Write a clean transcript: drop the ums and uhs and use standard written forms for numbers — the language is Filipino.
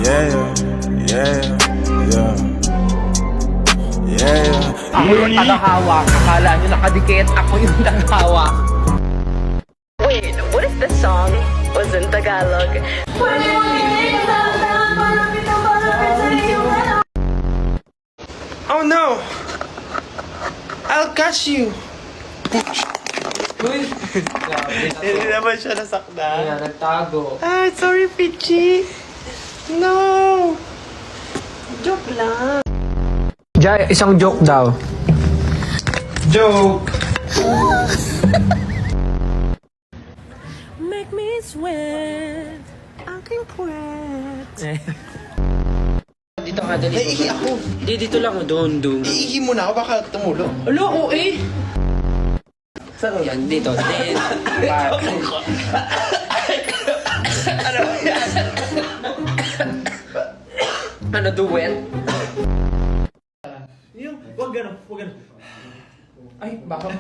Ako yung tagahawak. Akala nyo nakadikit. Ako yung tagahawak. Wait, what if the song was in Tagalog? Oh no! I'll catch you! Uy! Hindi naman siya nasakda. Kaya nagtago. Ah, sorry, Pichi! No! Joke lang. Jai, isang joke daw. Joke! Make me sweat. Aking puwet. Dito ka, dali. Naiihi ako. Di, dito lang. Doon. Iihi muna ako, baka tumulo. Alo, oo eh. Yan, dito. Ano, duet? Yung, wag ganun. Ay, baka...